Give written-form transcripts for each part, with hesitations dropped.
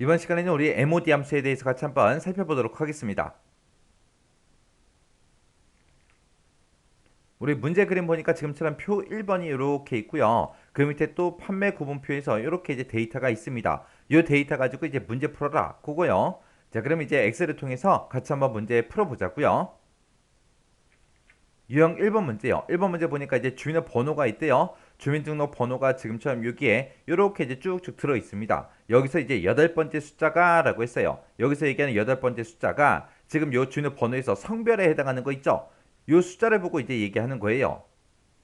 이번 시간에는 우리 MOD 함수에 대해서 같이 한번 살펴보도록 하겠습니다. 우리 문제 그림 보니까 지금처럼 표 1번이 이렇게 있고요. 그 밑에 또 판매 구분표에서 이렇게 이제 데이터가 있습니다. 이 데이터 가지고 이제 문제 풀어라. 그거요. 자, 그럼 이제 엑셀을 통해서 같이 한번 문제 풀어보자고요. 유형 1번 문제요. 1번 문제 보니까 이제 주민의 번호가 있대요. 주민등록번호가 지금처럼 여기에 이렇게 이제 쭉쭉 들어 있습니다. 여기서 이제 여덟 번째 숫자가 라고 했어요. 여기서 얘기하는 여덟 번째 숫자가 지금 요 주민번호에서 성별에 해당하는 거 있죠. 요 숫자를 보고 이제 얘기하는 거예요.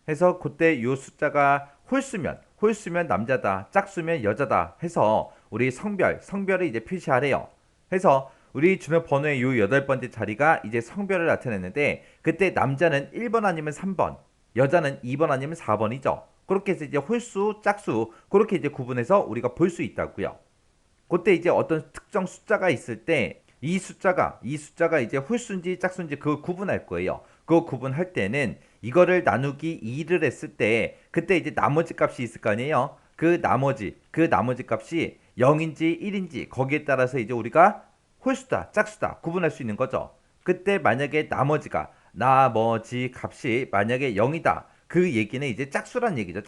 해서 그때 요 숫자가 홀수면 남자다, 짝수면 여자다 해서 우리 성별을 이제 표시하래요. 해서 우리 주민번호의 요 여덟 번째 자리가 이제 성별을 나타내는데 그때 남자는 1번 아니면 3번, 여자는 2번 아니면 4번이죠. 그렇게 해서 이제 홀수, 짝수 그렇게 이제 구분해서 우리가 볼 수 있다고요. 그때 이제 어떤 특정 숫자가 있을 때 이 숫자가 이제 홀수인지 짝수인지 그걸 구분할 거예요. 그거 구분할 때는 이거를 나누기 2를 했을 때 그때 이제 나머지 값이 있을 거 아니에요. 그 나머지 값이 0인지 1인지 거기에 따라서 이제 우리가 홀수다, 짝수다 구분할 수 있는 거죠. 그때 만약에 나머지 값이 만약에 0이다. 그 얘기는 이제 짝수란 얘기죠.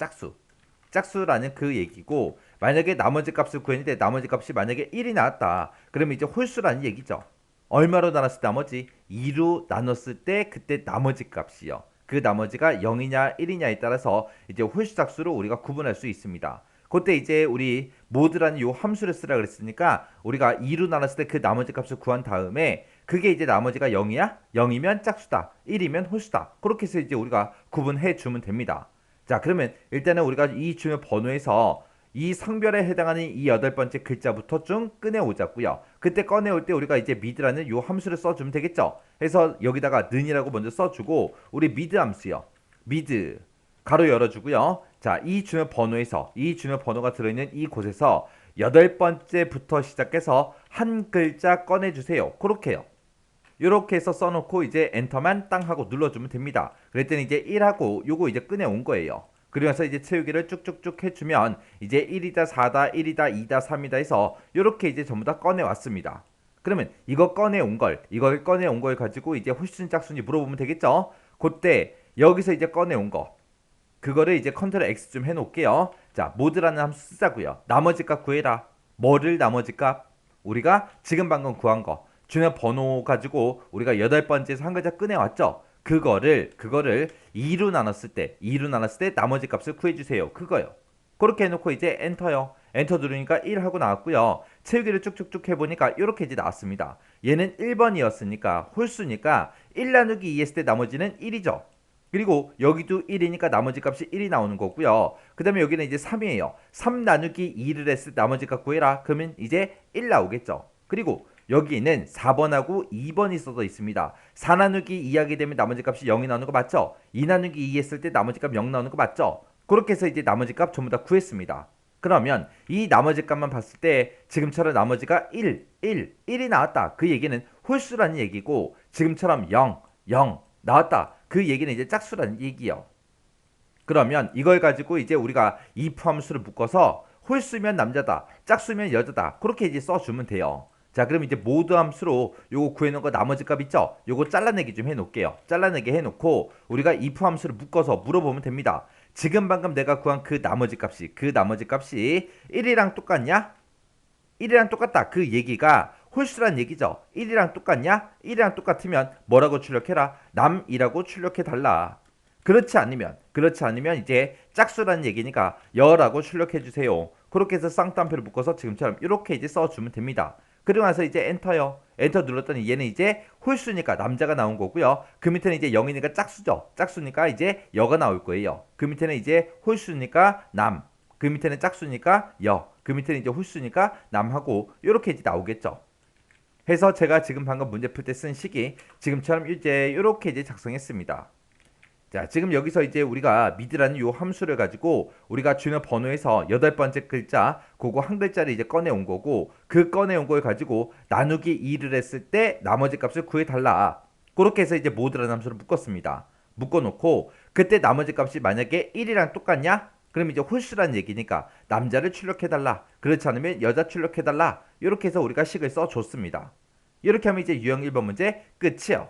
짝수라는 그 얘기고 만약에 나머지 값을 구했는데 나머지 값이 만약에 1이 나왔다. 그러면 이제 홀수라는 얘기죠. 얼마로 나눴을 때 나머지 2로 나눴을 때 그때 나머지 값이요. 그 나머지가 0이냐 1이냐에 따라서 이제 홀수 짝수로 우리가 구분할 수 있습니다. 그때 이제 우리 모드라는 요 함수를 쓰라 그랬으니까 우리가 2로 나눴을 때 그 나머지 값을 구한 다음에 그게 이제 나머지가 0이야? 0이면 짝수다. 1이면 홀수다. 그렇게 해서 이제 우리가 구분해 주면 됩니다. 자, 그러면 일단은 우리가 이 주요 번호에서 이 성별에 해당하는 이 여덟 번째 글자부터 좀 꺼내오자고요. 그때 꺼내올 때 우리가 이제 미드라는 요 함수를 써주면 되겠죠. 해서 여기다가 는이라고 먼저 써주고 우리 미드 함수요. 미드 가로 열어주고요. 자, 이 주요 번호가 들어있는 이 곳에서 여덟 번째부터 시작해서 한 글자 꺼내주세요. 그렇게요. 이렇게 해서 써놓고 이제 엔터만 땅 하고 눌러주면 됩니다. 그랬더니 이제 1하고 요거 이제 꺼내온 거예요. 그러면서 이제 채우기를 쭉쭉쭉 해주면 이제 1이다 4다 1이다 2다 3이다 해서 이렇게 이제 전부 다 꺼내왔습니다. 그러면 이걸 꺼내온 걸 가지고 이제 홀수인지 짝수인지 물어보면 되겠죠. 그때 여기서 이제 꺼내온 거 그거를 이제 컨트롤 X 좀 해놓을게요. 자, 모드라는 함수 쓰자고요. 나머지 값 구해라. 뭐를 나머지 값? 우리가 지금 방금 구한 거 주요 번호 가지고 우리가 여덟 번째에서 한 글자 꺼내왔죠. 그거를 2로 나눴을 때 나머지 값을 구해주세요. 그거요. 그렇게 해놓고 이제 엔터요. 엔터 누르니까 1 하고 나왔고요. 채우기를 쭉쭉쭉 해보니까 이렇게 이제 나왔습니다. 얘는 1번이었으니까 홀수니까 1 나누기 2 했을 때 나머지는 1이죠. 그리고 여기도 1이니까 나머지 값이 1이 나오는 거고요. 그 다음에 여기는 이제 3이에요. 3 나누기 2를 했을 때 나머지 값 구해라. 그러면 이제 1 나오겠죠. 그리고 여기는 4번하고 2번이 써져 있습니다. 4 나누기 2 하게 되면 나머지 값이 0이 나오는 거 맞죠? 2 나누기 2 했을 때 나머지 값 0 나오는 거 맞죠? 그렇게 해서 이제 나머지 값 전부 다 구했습니다. 그러면 이 나머지 값만 봤을 때 지금처럼 나머지가 1이 나왔다. 그 얘기는 홀수라는 얘기고 지금처럼 0 나왔다. 그 얘기는 이제 짝수라는 얘기요. 그러면 이걸 가지고 이제 우리가 if 함수를 묶어서 홀수면 남자다, 짝수면 여자다. 그렇게 이제 써주면 돼요. 자, 그럼 이제 모드 함수로 요거 구해놓은 거 나머지 값 있죠? 요거 잘라내기 좀 해놓을게요. 잘라내기 해놓고 우리가 if 함수를 묶어서 물어보면 됩니다. 지금 방금 내가 구한 그 나머지 값이 1이랑 똑같냐? 1이랑 똑같다. 그 얘기가 홀수란 얘기죠. 1이랑 똑같냐? 1이랑 똑같으면 뭐라고 출력해라? 남이라고 출력해달라. 그렇지 않으면 이제 짝수라는 얘기니까 여라고 출력해주세요. 그렇게 해서 쌍따옴표를 묶어서 지금처럼 이렇게 이제 써주면 됩니다. 그리고 나서 이제 엔터요. 엔터 눌렀더니 얘는 이제 홀수니까 남자가 나온 거고요. 그 밑에는 이제 0이니까 짝수죠. 짝수니까 이제 여가 나올 거예요. 그 밑에는 이제 홀수니까 남. 그 밑에는 짝수니까 여. 그 밑에는 이제 홀수니까 남하고 이렇게 이제 나오겠죠. 해서 제가 지금 방금 문제 풀 때 쓴 식이 지금처럼 이제 이렇게 이제 작성했습니다. 자, 지금 여기서 이제 우리가 미드라는 요 함수를 가지고 우리가 주요 번호에서 여덟 번째 글자 그거 한 글자를 이제 꺼내온 거고 그 꺼내온 걸 가지고 나누기 2를 했을 때 나머지 값을 구해달라. 그렇게 해서 이제 모드라는 함수를 묶었습니다. 묶어놓고 그때 나머지 값이 만약에 1이랑 똑같냐? 그럼 이제 홀수란 얘기니까 남자를 출력해달라. 그렇지 않으면 여자 출력해달라. 이렇게 해서 우리가 식을 써줬습니다. 이렇게 하면 이제 유형 1번 문제 끝이요.